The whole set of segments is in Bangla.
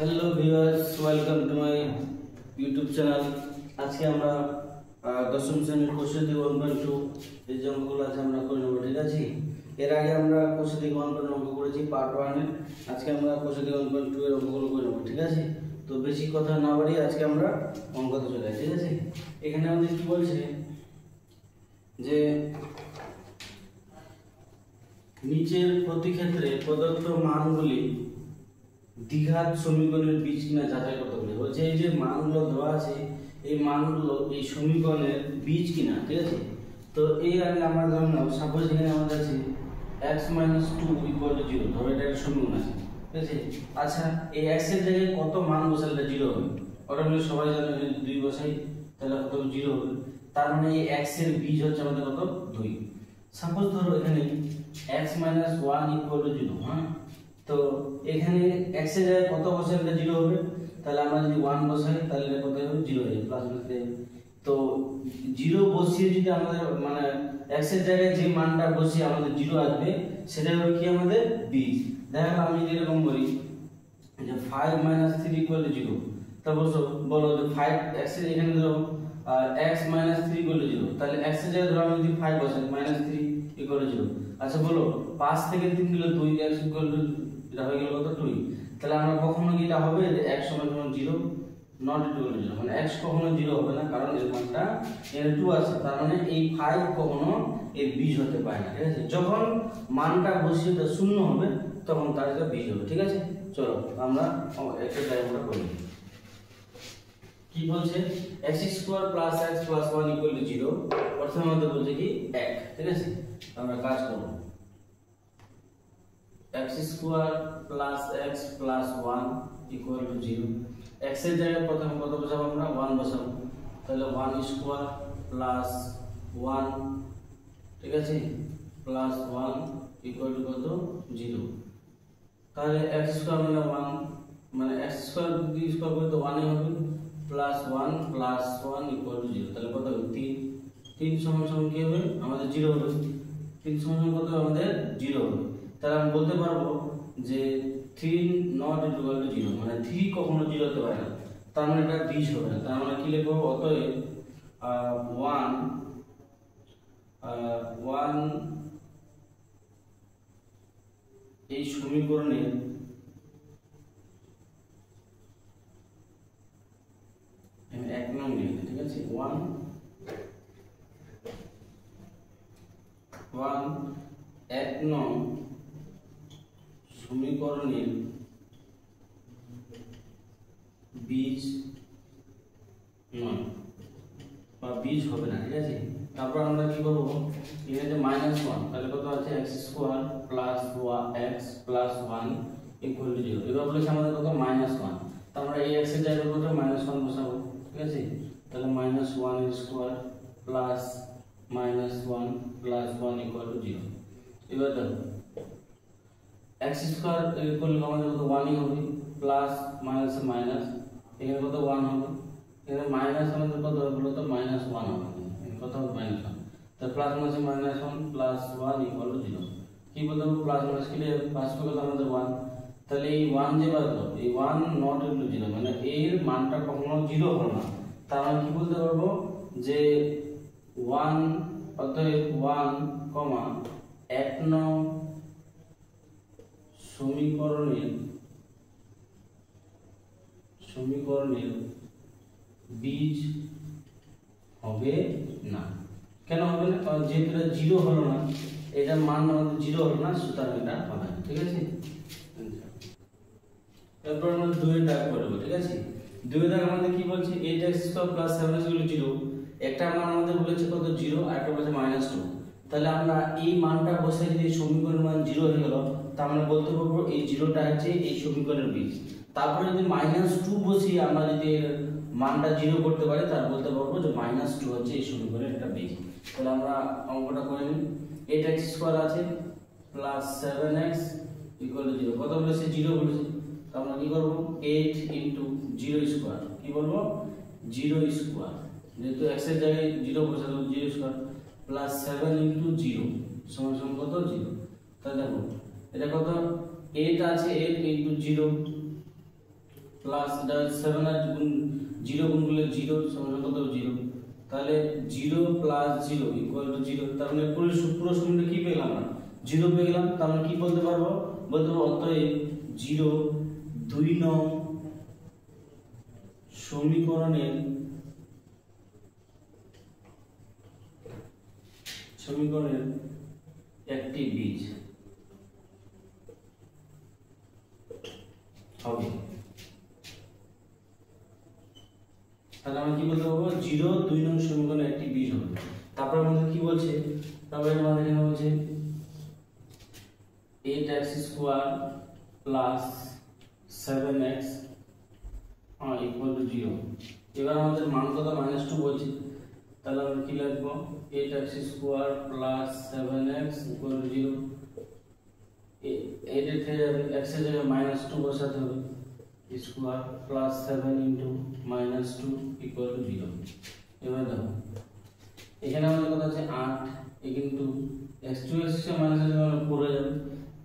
Hello viewers, welcome to my YouTube channel. আজকে আমরা দশম শ্রেণীর কোষাদি 1.2 এই যে অঙ্কগুলো আছে আমরা করে নেব, ঠিক আছে। এর আগে আমরা কোষাদি 1.1 অঙ্ক করেছি পার্ট 1 এ। আজকে আমরা কোষাদি 1.2 এর অঙ্কগুলো করে নেব, ঠিক আছে। তো বেশি কথা না বাড়িয়ে আজকে আমরা অঙ্কতে চলে যাই, ঠিক আছে। এখানে আমাদের কি বলছে যে নিচের প্রতি ক্ষেত্রে প্রদত্ত মানগুলি দ্বিঘাত সমীকরণের বীজ কিনা যাচাই করতে হবে। বলছে এই যে মানগুলো দেওয়া আছে এই মানগুলো এই সমীকরণের বীজ কিনা, ঠিক আছে। তো এই আগে আমরা ধরে নাও সাপোজ এখানে আমাদের আছে x - 2 = 0, ধরো এটা একটা সমীকরণ আছে, ঠিক আছে। আচ্ছা, এই x এর জায়গায় কত মান বসালে 0 হবে? অটোমেটিক সবাই জানে যদি 2 বসাই তাহলে কত 0 হবে। তার মানে এই x এর বীজ হচ্ছে আমাদের কত 2। সাপোজ ধরো এখানে x - 1 = 0, হ্যাঁ। তো এখানে x এর জায়গায় কত বসালে 0 হবে? তাহলে আমরা যদি 1 বসাই তাহলে এটা কত হবে? 0 হবে, প্লাস লিখতে হবে। তো 0 বসিয়ে যদি আমাদের মানে x এর জায়গায় যে মানটা বসিয়ে আমাদের 0 আসবে সেটা হবে কি আমাদের বীজ। দেখো আমি যদি এরকম বলি যে 5 - 3 = 0, তারপর বলো যে 5 x এর এখানে ধরো x - 3 = 0, তাহলে x এর জায়গায় ধরো আমি যদি 5 বসাই -3 = 0। আচ্ছা বলো 5 থেকে 3 গেলে 2, x = এটা হয়ে গেল কত 2। তাহলে আমরা কখনো কি এটা হবে যে x = 0 নট ইকুয়াল টু 0, মানে x কখনো 0 হবে না, কারণ এর মানটা এর 2 আছে। তার মানে এই 5 কখনো এর বীজ হতে পারে না, ঠিক আছে। যখন মানটা বসিয়ে 0 হবে তখন তার এটা বীজ হবে, ঠিক আছে। চলো আমরা একটা ডায়াগ্রাম করি। কি বলছে x² + x + 1 = 0। প্রথমে আমাদের বলছে কি 1, ঠিক আছে। আমরা কাজ করব x² + x + 1 = 0। x এর জায়গায় প্রথমে কত বসাবো? আমরা 1 বসাবো। তাহলে 1² + 1, ঠিক আছে, + 1 = কত 0। তাহলে x² মানে 1, মানে x² যদি স্কয়ার করি তো 1 ই হবে, +1 + 1 = 0। তাহলে কত হবে? 3। 3 সমান কি হবে? আমাদের 0 হবে। 3 সমান কত হবে? আমাদের 0 হবে। তাহলে আমি বলতে পারবো যে 3 not equal to 0, মানে 3 কখনো 0 হতে পারে না। তার মানে এটা বীজ হবে না। তার মানে কি লিখবো? অতএব 1 এই সমীকরণে এক নং লিখি, ঠিক আছে। 1 এক নং সমীকরণের বীজ নয় বা বীজ হবে না, ঠিক আছে। তারপর আমরা কি করব? এখানে -1, তাহলে কত আছে? x² + x + 1 = 0। এবার বলেছে আমাদের কত? -1। তার মানে এই x এর জায়গায় কত? -1 বসাবো, ঠিক আছে। তাহলে -1² + -1 + 1 = 0। এবার দেখো x² করলে আমাদের কত? 1 ই হবে, প্লাস মাইনাস মাইনাস এখানে কত? 1 হবে। এখানে মাইনাস আমাদের কত হবে? বলো তো -1 হবে, কত হবে? -1। তাহলে প্লাস মাইনাস -1 + 1 = 0। কি বলতে হবে? প্লাস মাইনাস কি পাস করলে আমাদের 1। তাহলে এই 1 যে বাদলো, এই 1 নট ইকুয়াল টু 0, মানে এর মানটা কখনো 0 হবে না। তার মানে কি বলতে পারবো যে 1 অতএব 1, 1 নং সমীকরণের বীজ হবে না। কেন হবে না? কারণ যেহেতু এটা 0 হলো না, এটার মান আমাদের 0 হলো না, সুতরাং এটা হবে না, ঠিক আছে। এরপর আমরা 2 এর দাগ করব, ঠিক আছে। 2 এর দাগ আমাদের কি বলছে? 8x² + 7x = 0। একটা মান আমাদের বলেছে কত? 0, আর একটা বলেছে -2। তাহলে আমরা এই মানটা বসে যদি সমীকরণের মান 0 হয়ে গেল, তাহলে আমরা বলতে পারবো এই 0টা হচ্ছে এই সমীকরণের বীজ। তারপরে যদি -2 বসিয়ে আমরা যদি এর মানটা 0 করতে পারি তাহলে বলতে পারবো যে -2 হচ্ছে এই সমীকরণের একটা বীজ। তাহলে আমরা অঙ্কটা করে নিই। 8x² আছে + 7x = 0। কত বলেছে? 0 বলেছে। তো আমরা কি করব? 8 * 0², কি বলবো? 0², যেহেতু x এর জায়গায় 0 বসাবো, 0² + 7 * 0 সমান কত? 0। তাহলে দেখো এটা কত? 8 আছে, 8 * 0 প্লাস এটা 7 আর গুণ 0 গুণ করলে 0 সমান কত 0, তাহলে 0 প্লাস 0 ইকুয়াল টু 0। তার মানে পুরো সমীকরণে কি পেলাম আমরা 0 পেয়ে গেলাম। তার মানে কি বলতে পারবো অতএব 0 2 নং সমীকরণের একটি বীজ হবে। তাহলে আমরা কি বলতে পারবো 0 2 নং সমীকরণের একটি বীজ হবে। তারপর আমাদের কি বলছে, তারপরে আমাদের এখানে বলছে 8x square plus 7x equal to 0। এবার আমাদের মান কত -2 বলছে, তাহলে আমরা কি লিখবো 8x square plus 7x equal to 0। 8 এর থেকে x এর জায়গায় -2 বসাতে হবে, square plus 7 into -2 equal to 0। এবার দেখো এখানে আমাদের কত আছে 8, এই কিন্তু x2 x এর মাইনাস এর মানে পড়ে যাবে,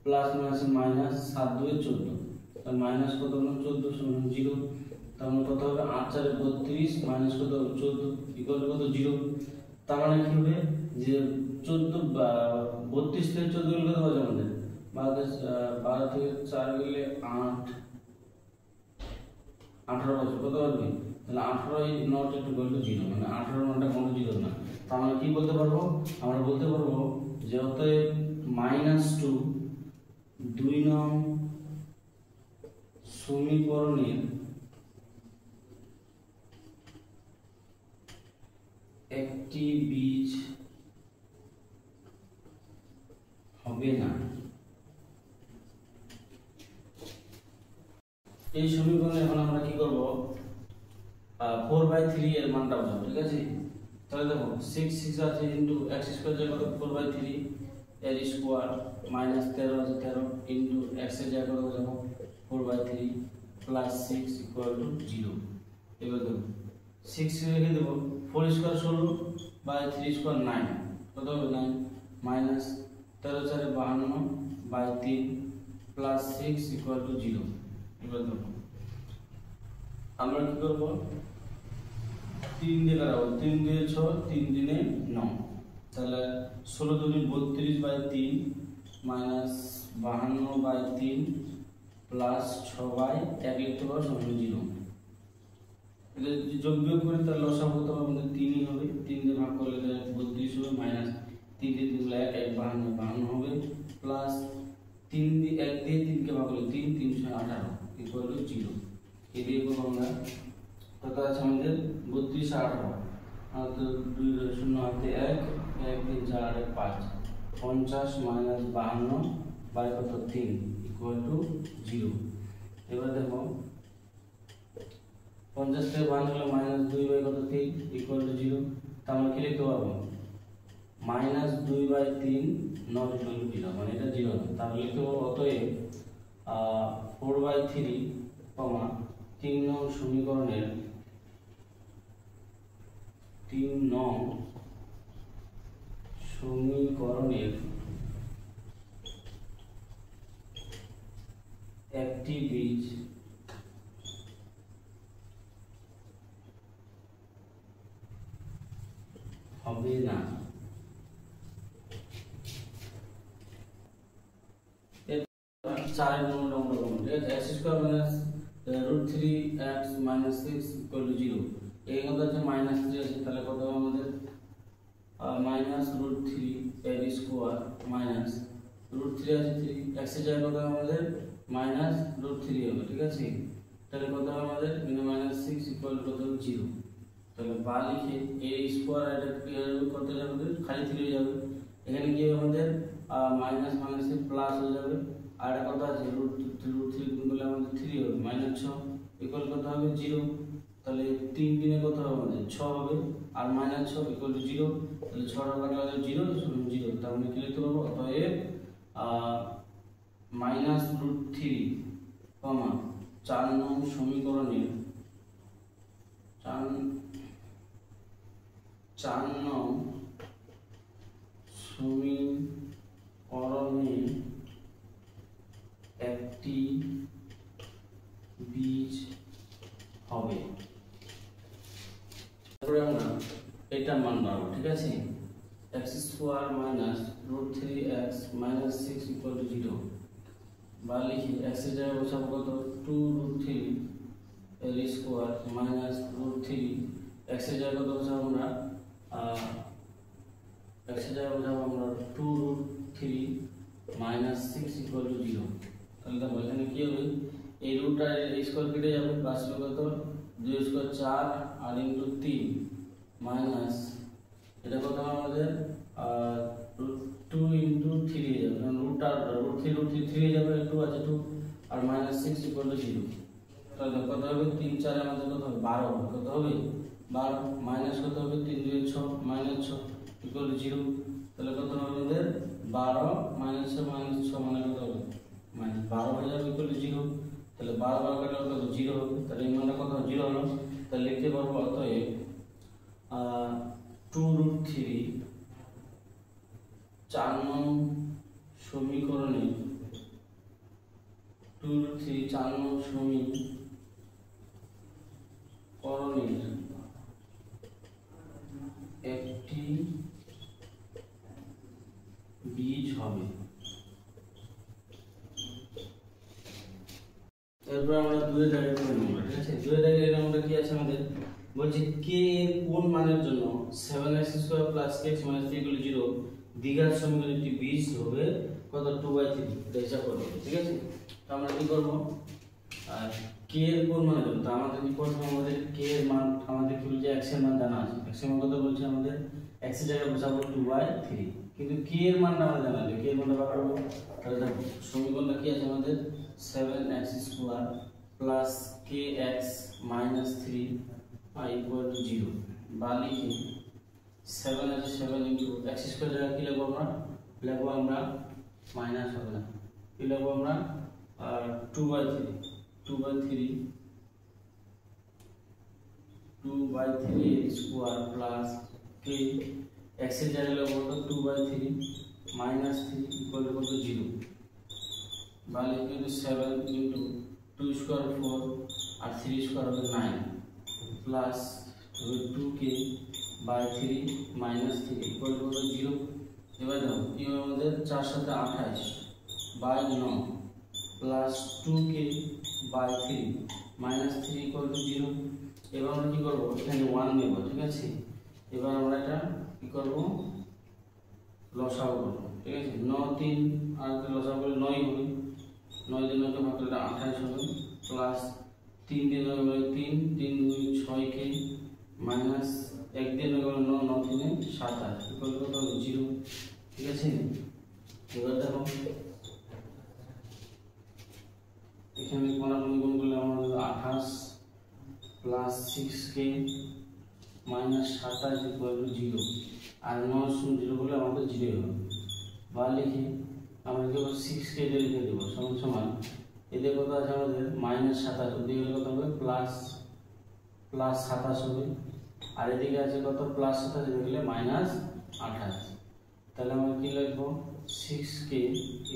প্লাস মাইনাস মাইনাস 7 2 14, তাহলে মাইনাস কত হলো 14 সমান 0। তার মানে কত হবে 8 4 32 মাইনাস কত 14 ইকুয়াল টু কত 0। তার মানে কি হবে যে 14 32 থেকে 14 গেলে কত হবে আমাদের 12 থেকে 4 গেলে 8 18 বছর কত হবে, তাহলে 18 is not equal to 0, মানে 18 মানটা কোনো 0 না। তার মানে কি বলতে পারবো, আমরা বলতে পারবো যে অতএব -2 2 নং সমীকরণের একটি বীজ হবে না। এই সমীকরণে এখন আমরা কি করব 4/3 এর মানটা বসাবো, ঠিক আছে। তাহলে দেখো 6 6 আছে ইনটু x স্কয়ার জায়গা কত 4/3 এর স্কয়ার মাইনাস 13 আছে 13 ইনটু x এর জায়গা কত বসাবো 4/3 প্লাস 6 ইকুয়াল টু 0। এবার দেখো 6 রেখে দেব, 4 স্কয়ার 16 বাই 3 স্কয়ার 9 কত হবে 9 minus 13 4 52 by 3 plus 6 equal to 0। এবার দেখো আমরা কি করব 3 দিয়ে কাটাবো, 3 দিয়ে 6 3 দিনে 9, তাহলে 16 দুগুণে 32 by 3 minus 52 by 3 plus 6 by 1 লিখতে পারো সমান 0। এটা যদি যোগ বিয়োগ করি তাহলে লসাগু তো আমাদের 3ই হবে, 3 দিয়ে ভাগ করলে 32 হবে মাইনাস 3 দিয়ে 3 গুলো 1 1 52 হবে প্লাস 3 দিয়ে 1 দিয়ে 3 কে ভাগ করলে 3 3 6 18 ইকুয়াল টু 0। এই দিয়ে করব আমরা কত আছে আমাদের 32 আর 18, আর তো 2 0 হাতে 1 1 3 4 5 50 মাইনাস 52 বাই কত 3 ইকুয়াল টু 0। এবার দেখো 50 থেকে 52 হলে মাইনাস 2 বাই কত 3 ইকুয়াল টু 0। তার মানে কি লিখতে পারবো minus 2 by 3 not equal to 0, মানে এটা 0 না। তাহলে লিখতে পারবো অতএব 4/3 3 নং সমীকরণের 3 নং সমীকরণের একটি বীজ হবে না। চারের নম্বরটা আমরা করব, ঠিক আছে। x square minus √3x minus 6 equal to 0। এই কথা আছে -3 আছে, তাহলে কত হবে আমাদের মাইনাস √3 এর স্কয়ার মাইনাস √3 আছে 3 x এর জায়গায় কত হবে আমাদের মাইনাস √3 হবে, ঠিক আছে। তাহলে কত হবে আমাদের -6 ইকুয়াল টু কত হবে 0। তাহলে বা লিখে এর স্কয়ার এটা ক্লিয়ার করতে যাবে খালি 3 হয়ে যাবে, এখানে কি হবে আমাদের মাইনাস মাইনাসে প্লাস হয়ে যাবে, আর এটা কত আছে √3 গুণ করলে আমাদের 3 হবে -6 ইকুয়াল কত হবে 0। তাহলে 3 দিনে কত হবে আমাদের 6 হবে, আর -6 ইকুয়াল টু 0, তাহলে 6 টা কাটা হলে 0 সমান 0। তার মানে কি লিখতে পারবো অতএব -√3 4 নং সমীকরণের 4 নং সমীকরণে একটি বীজ বানাবো, ঠিক আছে। x square minus root 3x minus 6 equal to 0, বা লিখি x এর জায়গায় বসাবো কত 2 রুট 3 এর স্কোয়ার মাইনাস রুট 3, x এর জায়গায় কত বসাবো আমরা x এর জায়গায় বসাবো আমরা 2 রুট 3 মাইনাস 6 ইকুয়াল টু 0। তাহলে দেখো এখানে কি হবে, এই রুটটা স্কোয়ার কেটে যাবে, প্লাস হবে কত 2 স্কোয়ার 4 আর ইনটু 3 মাইনাস এটা কত আমাদের 2 ইনটু 3 হয়ে যাবে, কারণ রুটটা রুট 3 হয়ে যাবে, 2 আছে 2 আর মাইনাস 6 ইকুয়াল টু 0। তাহলে কত হবে 3 4 আমাদের কত হবে 12 হবে, কত হবে 12 মাইনাস কত হবে 3 2 6 মাইনাস 6 ইকুয়াল টু 0। তাহলে কত হবে আমাদের 12 মাইনাস 6 মানে কত হবে মাইনাস 12 হয়ে যাবে ইকুয়াল টু 0। তাহলে 12 12 কাটলে কত 0 হবে, তাহলে এই মানটা কত 0 হলো। তাহলে লিখতে পারবো অতএব 2 রুট 3 4 নং সমীকরণে 2 রুট 3 4 নং সমীকরণের একটি বীজ হবে। এরপর আমরা দুই দাগের করে নেব, ঠিক আছে। দুই দাগের আমরা কি আছে আমাদের বলছে কে এর কোন মানের জন্য 7x square plus x minus 3 equal to 0 দ্বিঘাত সমীকরণের একটি বীজ হবে কত 2/3, এটা হিসাব করব, ঠিক আছে। তো আমরা কি করব, আর কে এর কোন মানের জন্য, তো আমাদের কি প্রথমে আমাদের কে এর মান আমাদের কি বলছে x এর মান জানা আছে, x এর মান কত বলছে আমাদের x এর জায়গায় বসাবো 2/3, কিন্তু কে এর মানটা আমরা জানা আছে, কে এর মানটা বার করব। তাহলে দেখো সমীকরণটা কি আছে আমাদের 7x square plus kx minus 3 equal to 0, বা লিখি 7 আছে 7 ইনটু x স্কয়ার জায়গায় কি লিখব আমরা, লিখব আমরা মাইনাস হবে না, কি লিখব আমরা 2/3 স্কয়ার প্লাস k x এর জায়গায় লিখব 2/3 মাইনাস 3 ইকুয়াল টু 0, বা লিখব 7 ইনটু 2 স্কয়ার 4 আর 3 স্কয়ার হবে 9 plus 2k by 3 minus 3 equal to 0। এবার দেখো কি হবে আমাদের 4 সাথে 28 by 9 plus 2k by 3 minus 3 equal to 0। এবার আমরা কি করব, এখানে 1 নেব, ঠিক আছে। এবার আমরা এটা কি করব, লসাগু করব, ঠিক আছে। 9 3 আর লসাগু করলে 9 হবে, 9 দিয়ে 9 কে ভাগ করলে 28 হবে, প্লাস 3 দিয়ে 9 হবে 3 3 2 6k মাইনাস 1 দিয়ে 9 হলো 9 9 3 27 ইকুয়াল কত হবে 0, ঠিক আছে। এবার দেখো এখানে কোণাগুণি গুণ করলে আমাদের 28 plus 6k minus 27 equal to 0, আর 9 0 হলে আমাদের 0 হবে, বা লিখি আমরা কেবল 6k দিয়ে লিখে দেব সমান সমান এদের কত আছে আমাদের মাইনাস 27, ওদিকে কত হবে প্লাস 27 হবে, আর এদিকে আছে কত প্লাস 27, এদিকে মাইনাস 28। তাহলে আমরা কি লিখবো 6k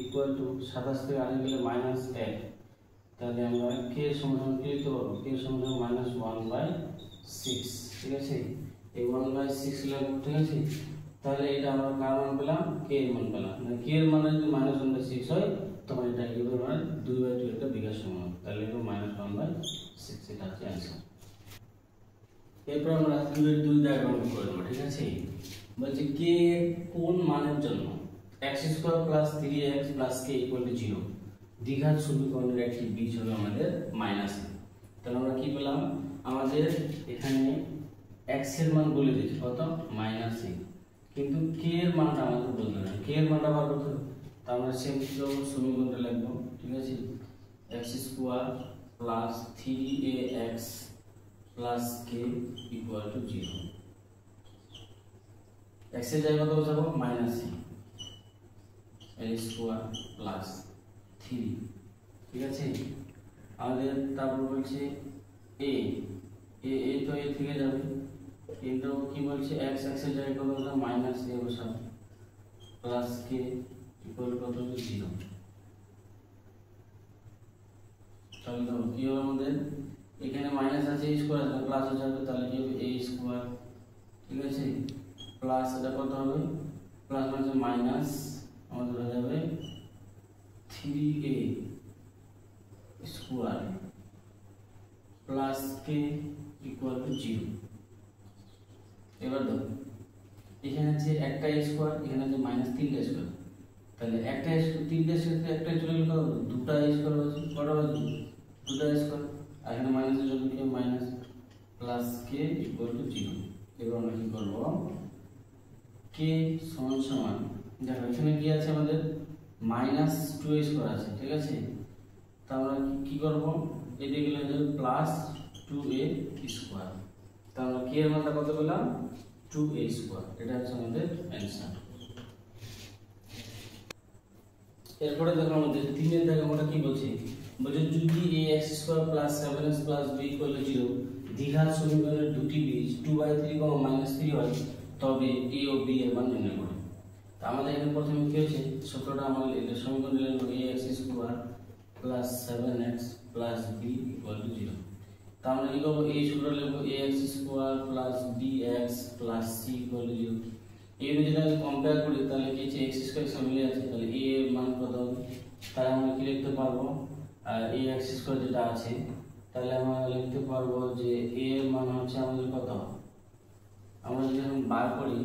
ইকুয়াল টু 27 থেকে আগে গেলে মাইনাস 1, তাহলে আমরা k সমান কি লিখতে পারবো, k সমান মাইনাস 1/6, ঠিক আছে। এই 1/6 লিখবো, ঠিক আছে। তাহলে এটা আমরা কার মান পেলাম, k এর মান পেলাম, মানে k এর মান যদি মাইনাস 1/6 হয় তখন এটা কি হবে মানে 2/2 একটা বিঘা সমান, তাহলে এটা মাইনাস 1/6, এটা হচ্ছে आंसर। এরপর আমরা 2 ডায়াগ্রাম করে দেব, ঠিক আছে। বলছে k কোন মানের জন্য x square plus 3x plus k equal to 0 দ্বিঘাত সমীকরণের একটি বীজ হলো আমাদের মাইনাস। তাহলে আমরা কি পেলাম, আমাদের এখানে x এর মান বলে দিয়েছে কত মাইনাস, কিন্তু k এর মানটা আমাদের বলতে না, k এর মানটা বার করতে হবে। তাহলে আমরা সেম সমীকরণটা লিখব, ঠিক আছে। x square plus 3ax plus k equal to 0, x এর জায়গায় কত বসাবো মাইনাস a স্কয়ার প্লাস 3, ঠিক আছে। আমাদের তারপর বলছে a তো a থেকে যাবে, কিন্তু কি বলছে x এর জায়গায় কত বসাবো মাইনাস a বসাবো প্লাস k ইকুয়াল কত 0। তাহলে দেখো কি হবে আমাদের এখানে মাইনাস আছে a স্কয়ার আছে প্লাস হয়ে যাবে, তাহলে কি হবে a স্কয়ার, ঠিক আছে। প্লাস এটা কত হবে প্লাস মানে মাইনাস আমাদের হয়ে যাবে 3a square plus K equal to 0। এবার দেখো এখানে আছে একটা স্কয়ার, এখানে আছে মাইনাস 3টা স্কয়ার, তাহলে একটা তিনটা স্কয়ার একটা চলে গেল দুটা স্কয়ার হচ্ছে কটা হচ্ছে দুটা স্কয়ার, আর এখানে মাইনাসের জন্য কি minus plus K equal to 0। এবার আমরা কি করব কে সমান সমান দেখো এখানে কি আছে আমাদের মাইনাস 2a স্কয়ার আছে, ঠিক আছে, তা আমরা কি করব এদিকে গেলে হবে প্লাস 2a স্কয়ার, তা আমরা কে এর মানটা কত পেলাম 2a স্কয়ার। এটা হচ্ছে আমাদের অ্যানসার। এরপরে দেখো আমাদের 3 এর দাগে আমরা কি বলছি বলছে যদি ax square plus 7x plus b equal to 0 দ্বিঘাত সমীকরণের দুটি বীজ 2/3, -3 হয় তবে a ও b এর মান নির্ণয় করো। তো আমাদের এখানে প্রথমে কি হয়েছে সূত্রটা আমাদের এটা সমীকরণ লিখব ax square plus 7x plus b equal to 0। তো আমরা কি করব এই সূত্রটা লিখব ax square plus bx plus c equal to 0। এই যদি আমরা কম্পেয়ার করি তাহলে কি আছে x স্কয়ার সঙ্গে মিলে আছে, তাহলে a এর মান কত হবে তাহলে আমরা কি লিখতে পারবো ax স্কয়ার যেটা আছে তাহলে আমরা লিখতে পারবো যে a এর মান হচ্ছে আমাদের কত, আমরা যদি এখন বার করি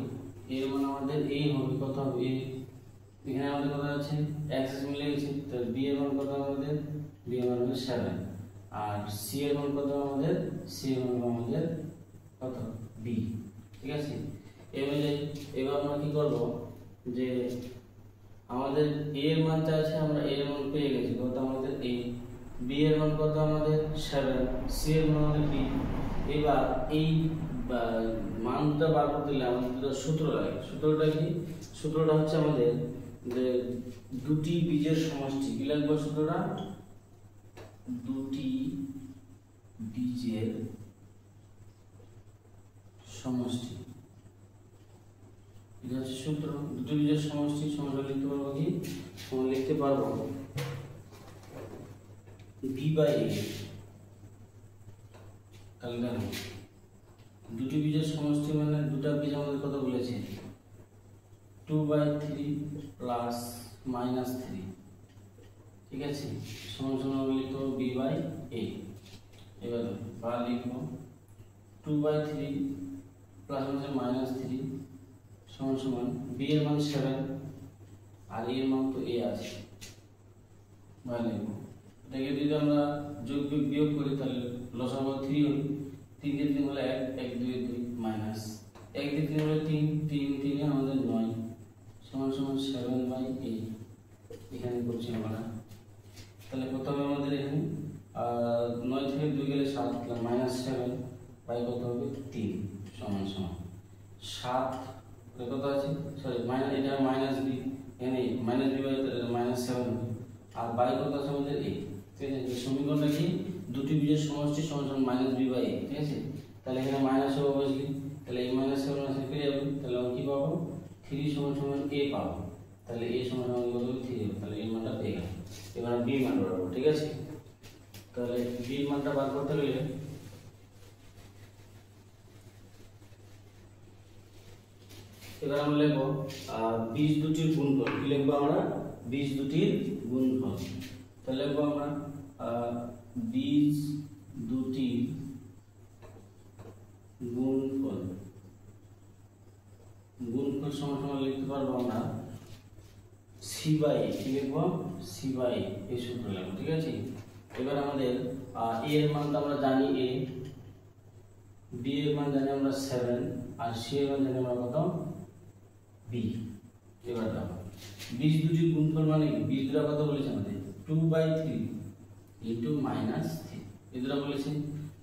a এর মান আমাদের a হবে কত হবে এখানে আমাদের কত আছে x মিলে গেছে, তো b এর মান কত আমাদের b এর মান হবে 7, আর c এর মান কত আমাদের c এর মান আমাদের কত b, ঠিক আছে। এবার আমরা কি করব যে আমাদের a এর মান চাইছে আমরা a এর মান পেয়ে গেছি কত আমাদের a, b এর মান কত আমাদের 7, c এর মান আমাদের b। এবার এই মানটা বার করতে গেলে আমাদের দুটো সূত্র লাগে, সূত্রটা কি সূত্রটা হচ্ছে আমাদের যে দুটি বীজের সমষ্টি, কি লাগবে সূত্রটা দুটি বীজের সমষ্টি, এটা হচ্ছে সূত্র। দুটি বীজের সমষ্টি সমস্যা লিখতে পারবো কি আমরা লিখতে পারবো b বাই a। তাহলে দেখো দুটি বীজের সমষ্টি মানে দুটো বীজ আমাদের কত বলেছে 2/3 প্লাস -3, ঠিক আছে, সমান সমান লিখবো b বাই a। এবার বা লিখবো 2/3 প্লাস -3 সমান সমান b এর মান 7 আর a এর মান তো a আছে, বা লিখবো এটাকে যদি আমরা যোগ বিয়োগ করি তাহলে লসাগু 3 হবে, 3 কে 3 হলে 1, 1 2 2 মাইনাস 1 দিয়ে 3 হলে 3, 3 3 আমাদের 9 সমান সমান 7/8 এখানে করছি আমরা। তাহলে কত হবে আমাদের এখানে 9 থেকে 2 গেলে 7 -7 বাই কত হবে 3 সমান সমান 7 কত আছে সরি মাইনাস এটা মাইনাস b এখানে মাইনাস b বাই -7 হবে আর বাই কত আছে আমাদের a, ঠিক আছে। সমীকরণটা কি দুটি বীজের সমষ্টি সমান সমান -b বাই a, ঠিক আছে। তাহলে এখানে মাইনাস হবে অবশ্যই, তাহলে এই -7 আছে কেটে যাবে, তাহলে আমরা কি পাবো 3 সমান সমান a পাবো, তাহলে a সমান সমান কত হবে 3 হবে, তাহলে এই মানটা পেয়ে গেলাম। এবার b মান বার করব, ঠিক আছে। তাহলে b মানটা বার করতে গেলে এবার আমরা লিখব বীজ দুটির গুণফল, কি লিখব আমরা বীজ দুটির গুণফল, তাহলে লিখব আমরা বীজ দুটির গুণফল, গুণফল সমান সমান লিখতে পারবো আমরা c বাই a, কি লিখব c বাই a এই সূত্র লিখব, ঠিক আছে। এবার আমাদের a এর মান তো আমরা জানি a, b এর মান জানি আমরা 7 আর c এর মান জানি আমরা কত b। এবার দেখো বীজ দুটির গুণফল মানে কি বীজ দুটো কত বলেছে আমাদের 2/3 ইনটু -3 এই দুটো বলেছে,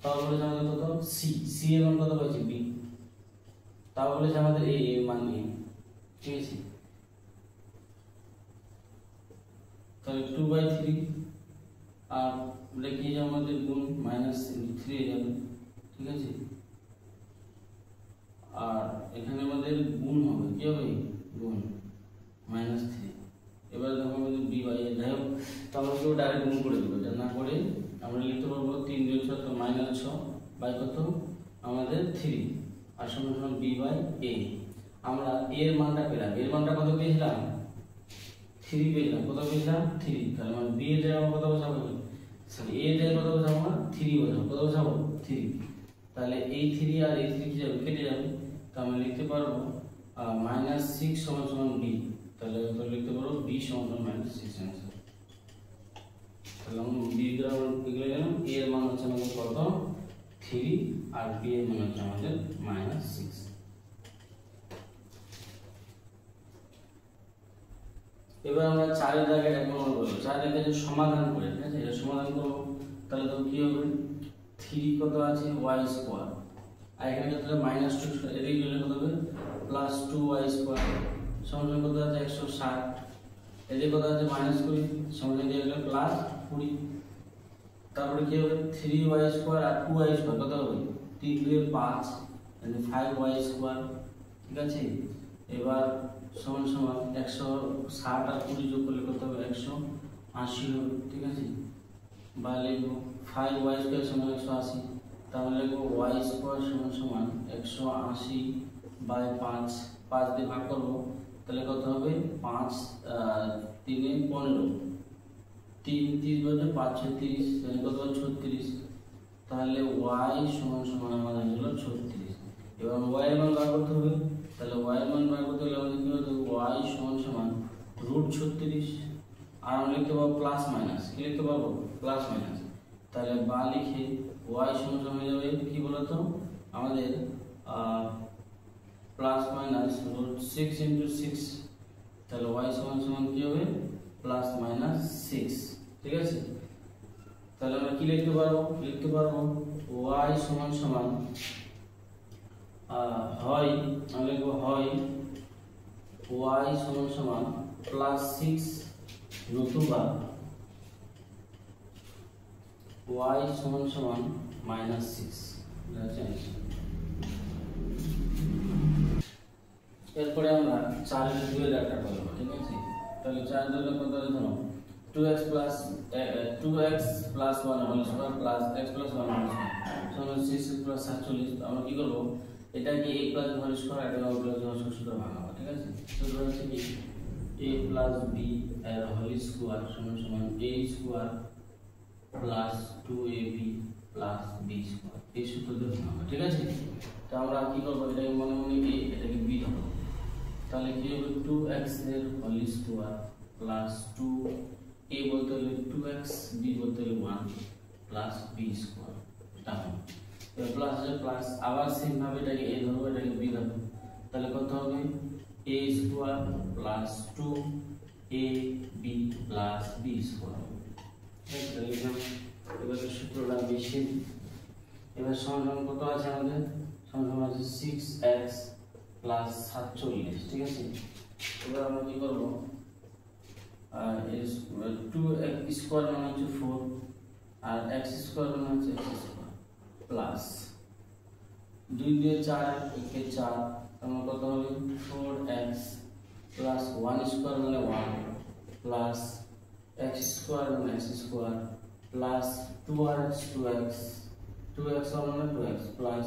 তাও বলেছে আমাদের কত c, c এর মান কত পাইছি b, তাও বলেছে আমাদের a এর মান a, ঠিক আছে। তাহলে 2/3 আর এটা কি আমাদের গুণ -3 যাবে, ঠিক আছে, আর এখানে আমাদের গুণ হবে কি হবে গুণ -3। এবার দেখো আমাদের b বাই a, যাই হোক তো আমরা কেউ ডাইরেক্ট গুণ করে দেবো, এটা না করে আমরা লিখতে পারবো 3 2 6 তো -6 বাই কত আমাদের 3 আর সমান সমান b বাই a। আমরা এর মানটা পেলাম, এর মানটা কত পেয়েছিলাম 3 পেয়েছিলাম, কত পেয়েছিলাম 3, তাহলে মানে বি এর জায়গায় কত বসাবো, সরি এ এর জায়গায় কত বসাবো না 3 বসাবো, কত বসাবো 3, তাহলে এই 3 আর এই 3 কি যাবে কেটে যাবে, তো আমরা লিখতে পারবো -6 সমান সমান বি, তাহলে তো লিখতে পারবো বি সমান সমান -6 आंसर। তাহলে আমরা বি দ্বারা লিখে গেলাম এ এর মান হচ্ছে আমাদের কত 3 আর বি এর মান হচ্ছে আমাদের -6। এবার আমরা 4 এর জায়গায় 1 নম্বর করব, 4 এর জায়গায় সমাধান করে, ঠিক আছে, এটা সমাধান করব, তাহলে তো কি হবে 3 কত আছে y স্কয়ার, আর এখানে কত আছে -2, এদিকে গেলে কত হবে +2y স্কয়ার সমান কত আছে 160, এদিকে কত আছে -20 সমান দিয়ে গেলে +20, তারপরে কি হবে 3y স্কয়ার আর 2y স্কয়ার কত হবে 3 2 5 মানে 5y স্কয়ার, ঠিক আছে। এবার সমান সমান 160 আর 20 যোগ করলে কত হবে 180 হবে, ঠিক আছে, বা লিখবো 5y স্কয়ার সমান 180, তাহলে লিখবো y স্কয়ার সমান সমান 180 বাই 5, 5 দিয়ে ভাগ করব, তাহলে কত হবে 5 3 এ 15, 3 30 বলে 5 36, তাহলে কত হবে 36, তাহলে y সমান সমান আমাদের হলো 36। এবার y এর মান বার করতে হবে, তাহলে y এর মান বার করতে হলে আমাদের কি হতো y সমান সমান √36, আর আমরা লিখতে পারবো প্লাস মাইনাস, কি লিখতে পারবো প্লাস মাইনাস, তাহলে বা লিখে y সমান সমান হয়ে যাবে কি বলতো আমাদের প্লাস মাইনাস √6 * 6, তাহলে y সমান সমান কি হবে +-6, ঠিক আছে। তাহলে আমরা কি লিখতে পারবো y সমান সমান হয়, আমরা লিখব হয় y সমান সমান +6 নতুবা y সমান সমান -6, এরপরে আমরা 4 এর 2 এর একটা করব, ঠিক আছে। তাহলে 4 এর কত আছে ধরো 2x plus 1 whole square plus x plus 1 whole square সমান 6 plus 47, আমরা কি করব এটাকে a plus হোল স্কয়ার আর a plus হোল স্কয়ার ভাঙাবো, ঠিক আছে। সূত্র হচ্ছে কি a plus b এর হোল স্কয়ার সমান সমান a square plus 2ab plus b square, এই সূত্র দিয়ে ভাঙাবো, ঠিক আছে। তো আমরা কি করব এটাকে মনে মনে a এটাকে b ধরব, তাহলে কি হবে 2x এর হোল স্কয়ার প্লাস 2 a বলতে হলে 2x, b বলতে হলে 1 প্লাস b স্কয়ার, এটা হবে এর প্লাস এর প্লাস, আবার সেম ভাবে এটাকে a ধরবো এটাকে b ধরবো, তাহলে কত হবে a square plus 2ab plus b square, তাহলে এবার সূত্রটা বেশি। এবার সমান কত আছে আমাদের সমান আছে 6x প্লাস 47, ঠিক আছে। এবার আমরা কি করব 2x স্কয়ার মানে হচ্ছে 4 আর x স্কয়ার মানে হচ্ছে x স্কয়ার প্লাস 2 দিয়ে 4 একে 4, তাহলে কত হবে 4x প্লাস 1 স্কয়ার মানে 1 প্লাস x স্কয়ার মানে x স্কয়ার প্লাস 2x মানে 2x প্লাস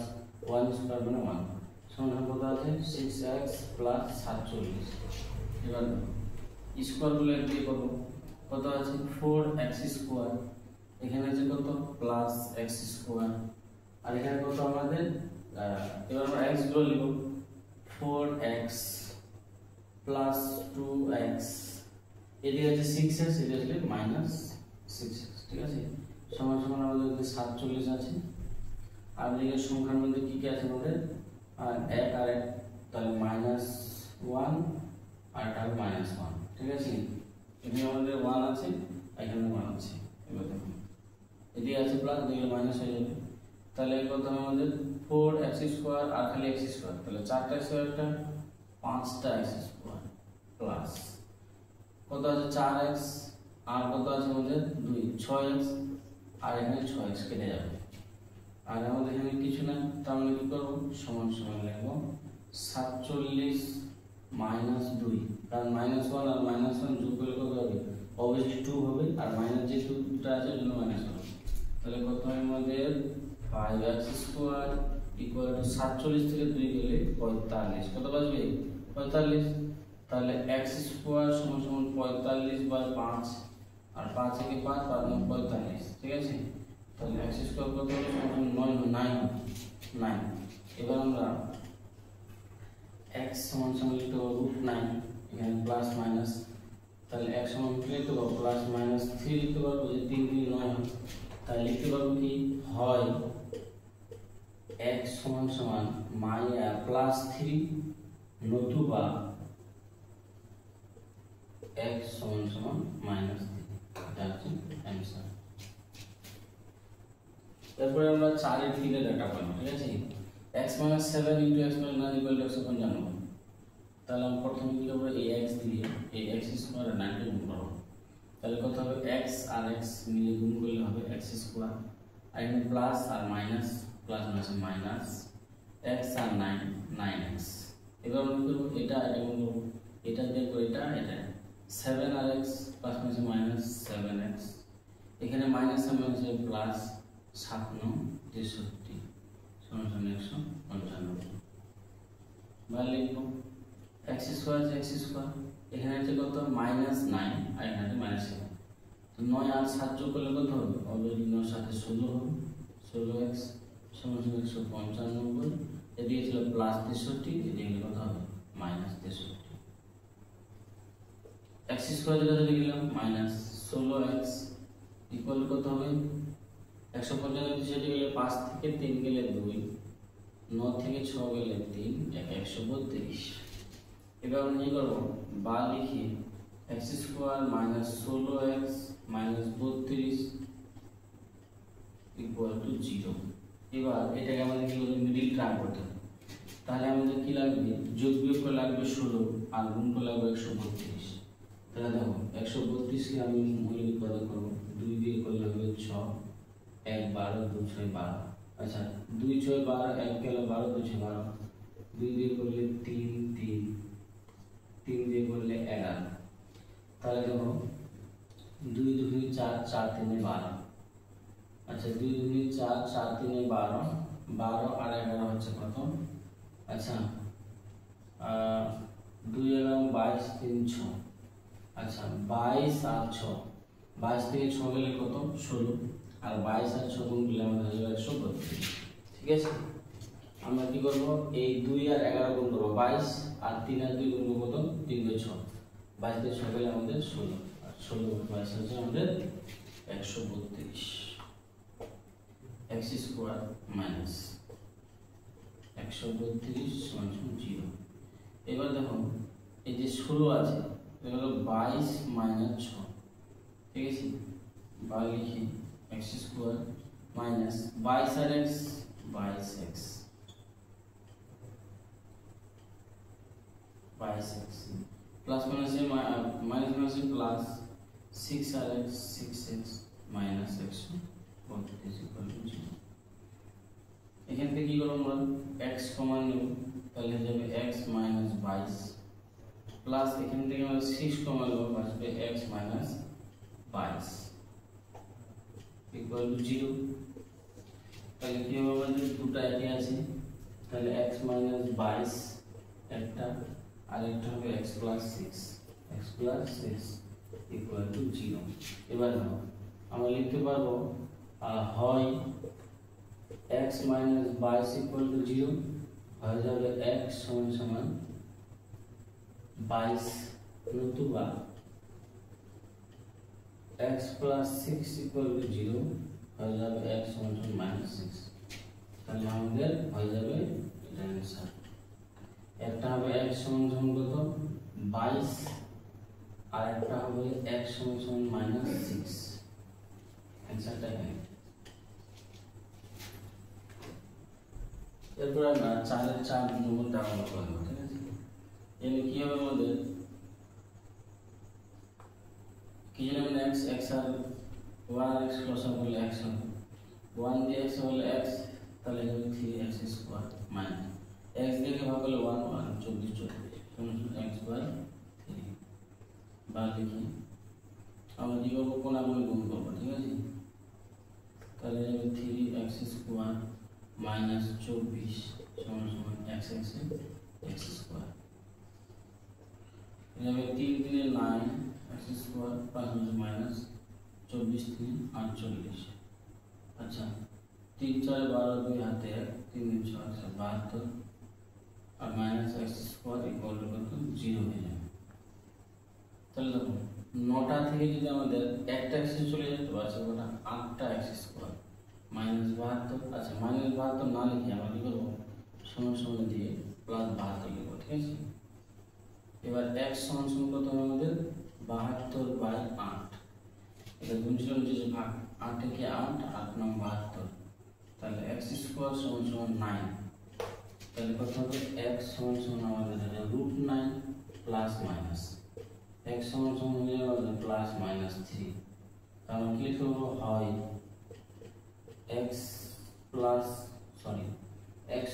1 স্কয়ার মানে 1 সমান কত আছে 6x প্লাস 47। এবার স্কয়ার গুলো দিয়ে করব, কত আছে 4x স্কয়ার, এখানে আছে কত প্লাস x স্কয়ার, আর এখানে কত আমাদের এবার আমরা x গুলো লিখব 4x প্লাস 2x, এদিকে আছে 6x, এদিকে আছে -6x, ঠিক আছে। সমান সমান আমাদের 47 আছে, আর এদিকে সংখ্যার মধ্যে কি কি আছে আমাদের 1 আর 1, তাহলে -1 আর এটা -1, ঠিক আছে। এখানে আমাদের 1 আছে, এখানে 1 আছে, এবার দেখুন এদিকে আছে প্লাস, এদিকে মাইনাস হয়ে যাবে, তাহলে কত হবে আমাদের 4x স্কয়ার আর খালি x স্কয়ার, তাহলে 4টা স্কয়ারটা 5টা x স্কয়ার প্লাস কত আছে 4x আর কত আছে আমাদের 2 6x, আর এখানে 6x কেটে যাবে, আর আমাদের এখানে কিছু না, তার মানে কি করব সমান সমান লিখব 47 - 2, কারণ -1 আর -1 যোগ করলে কত হবে অবশ্যই 2 হবে, আর মাইনাস যে 2টা আছে জন্য -1 হবে, তাহলে কত হয় আমাদের 5x স্কয়ার ইকুয়াল টু 47 থেকে 2 গেলে 45 কত বাজবে 45 তাহলে x স্কয়ার সমান সমান 45 বাই 5 আর 5 থেকে 5 45 ঠিক আছে তাহলে x স্কয়ার কত হবে সমান 9 এবার আমরা x সমান সমান লিখতে পারবো √9 এখানে প্লাস মাইনাস তাহলে x সমান লিখতে পারবো প্লাস মাইনাস 3 লিখতে পারবো যে 3 3 9 হয় তাহলে লিখতে পারবো কি হয় x সমান সমান প্লাস 3 নতুবা x সমান সমান মাইনাস 3 এটা হচ্ছে অ্যানসার। তারপরে আমরা 4 এর থেকে ডাটা পাবো ঠিক আছে x 7 * x - 9 = 195 তাহলে আমরা প্রথমে কি করব এই x দিয়ে এই x স্কয়ার আর 9 গুণ করব তাহলে কত হবে x আর x মিলে গুণ করলে হবে x স্কয়ার আর এখানে প্লাস আর মাইনাস প্লাস মাইনাস x আর 9 9x এবার আমরা করব এটা গুণ করব এটা দিয়ে এটা 7 আর x প্লাস মাইনাস 7x এখানে মাইনাস আর মাইনাস প্লাস 7 9 63 সমান 195 ভালো লিখব x স্কয়ার এখানে আছে কত -9 আর এখানে -7 তো 9 আর 7 যোগ করলে কত হবে অলরেডি 9 এর সাথে 16 হবে 16x সমান 195 এদিকে ছিল +63 এদিকে কত হবে -63 x স্কয়ার যেটা লিখলাম -16x ইকুয়াল কত হবে 195 সেটা গেলে 5 থেকে 3 গেলে 2 9 থেকে 6 গেলে 3 132 এবার আমরা কি করব বা লিখি x square -16x -32 equal to 0 এবার এটাকে আমাদের কি করতে মিডল টার্ম করতে হবে তাহলে আমাদের কি লাগবে যোগ বিয়োগ করে লাগবে 16 আর গুণ করে লাগবে 132 তাহলে দেখো 132 কে আমি মৌলিক পদ করব 2 দিয়ে করলে হবে 6 1 12 2 6 12 আচ্ছা 2 6 12 1 গেল 12 2 6 12 2 দিয়ে করলে 3 দিয়ে করলে 11 তাহলে দেখো 2 2 4 4 3 12 আচ্ছা 2 2 4 4 3 12 12 আর 11 হচ্ছে কত আচ্ছা 2 11 22 3 6 আচ্ছা 22 আর 6 22 থেকে 6 গেলে কত 16 আর 22 আর 6 গুণ করলে আমাদের হয়ে যাবে 132 ঠিক আছে আমরা কি করব এই 2 আর 11 গুণ করব 22 আর 3 আর 2 গুণ করব কত 3 2 6 22 থেকে 6 গেলে আমাদের 16 আর 16 22 হচ্ছে আমাদের 132 x স্কয়ার মাইনাস 132 সমান 0 এবার দেখো এই যে 16 আছে এটা হলো 22 মাইনাস 6 ঠিক আছে বা লিখি x স্কয়ার মাইনাস 22 আর x 22x 22x plus minus plus 6 আর x 6x মাইনাস x এখান থেকে কি করব আমরা x কমন নেব তাহলে যাবে x মাইনাস 22 প্লাস এখান থেকে আমরা 6 কমন নেব আসবে x মাইনাস 22 ইকুয়াল টু 0 তাহলে কি হবে আমাদের দুটো একই আছে তাহলে x মাইনাস 22 একটা আর একটা হবে x প্লাস 6 ইকুয়াল টু 0 এবার নাও আমরা লিখতে পারবো হয় x মাইনাস 22 ইকুয়াল টু 0 হয়ে যাবে x সমান সমান 22 নতুবা x প্লাস 6 ইকুয়াল টু 0 হয়ে যাবে x সমান সমান মাইনাস 6 তাহলে আমাদের হয়ে যাবে এটা आंसर একটা হবে x সমান সমান কত 22 আর একটা হবে x সমান সমান মাইনাস 6 आंसरটা এখানে এরপর আমরা 4 এর 4 নম্বরটা আমরা করব ঠিক আছে এখানে কি হবে আমাদের কি জানেন x আর 1x প্লাস হলে x হবে 1 দিয়ে x হলে x তাহলে হবে 3x স্কয়ার মাইনাস x দিয়ে ভাগ করলে 1 1 24 x বাই 3 বা লিখি আমরা কি করব কোনাগুলো গুণ করব ঠিক আছে তাহলে হবে 3x স্কয়ার মাইনাস 24 সমান সমান x x x স্কয়ার। এভাবে 3 3 9 x স্কয়ার প্লাস মাইনাস 24 3 48। আচ্ছা 3 4 12 2 হাতে 1 3 6 72 আর minus x square equal to কত 0 হয়ে যাবে। তাহলে দেখো 9টা থেকে যদি আমাদের একটা এক্সিস চলে যেত আছে ওটা 8টা এক্সিস স্কয়ার মাইনাস 72। আচ্ছা মাইনাস 72 না লিখে আমরা কি করব সমান সমান দিয়ে প্লাস 72 লিখব, ঠিক আছে। এবার x সমান সমান কত হবে আমাদের 72/8। এটা গুণছিলাম যে ভাগ 8 থেকে 8 8 9 72, তাহলে x স্কয়ার সমান সমান 9। তাহলে কত হবে x সমান সমান আমাদের √9 প্লাস মাইনাস x সমান সমান হয়ে যাবে প্লাস মাইনাস 3। কারণ কি করব হয় x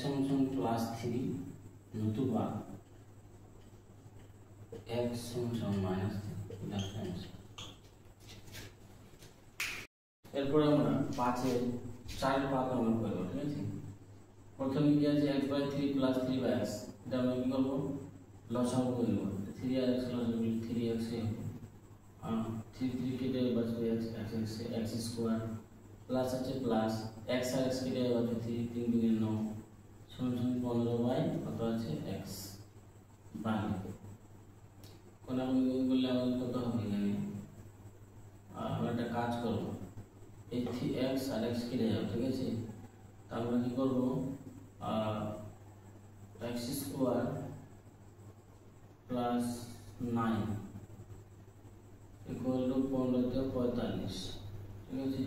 সমান সমান প্লাস 3 নতুবা x সমান সমান মাইনাস 3। এটা आंसर। এরপরে আমরা 5 এর 4 ভাগ আমরা করব, ঠিক আছে। প্রথমে কি আছে x/3 + 3/x, এটা আমরা কি করব লসাগু করব। 3 আর x লসাগু 3x এ 3 3 কেটে বাঁচবে x x স্কয়ার প্লাস আছে প্লাস x আর x কেটে বাঁচবে 3 3 2 9 সমান সমান 15 কত আছে x বাকি। কোন গুণ করলে আমাদের কত হবে এখানে আমরা একটা কাজ করব, এই 3x আর x কেটে যাবে, ঠিক আছে। তারপরে কি করব x square plus 9 equal to 15 তে 45, ঠিক আছে।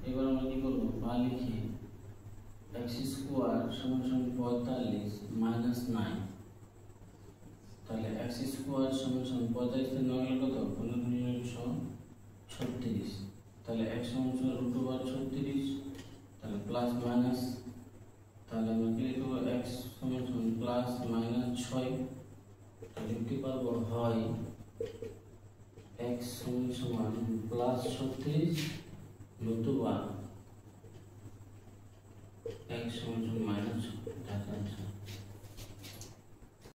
এবার আমরা কি করব বা লিখি x স্কয়ার সমান সমান 45 মাইনাস 9। তাহলে x স্কয়ার সমান সমান 45 তে 9 হলো কত 15 36। তাহলে x সমান সমান √36, তাহলে প্লাস মাইনাস, তাহলে আমরা কি লিখব x সমান সমান প্লাস মাইনাস 6। তাহলে লিখতে পারবো হয় x সমান সমান প্লাস 36 নতুবা x সমান সমান মাইনাস 6।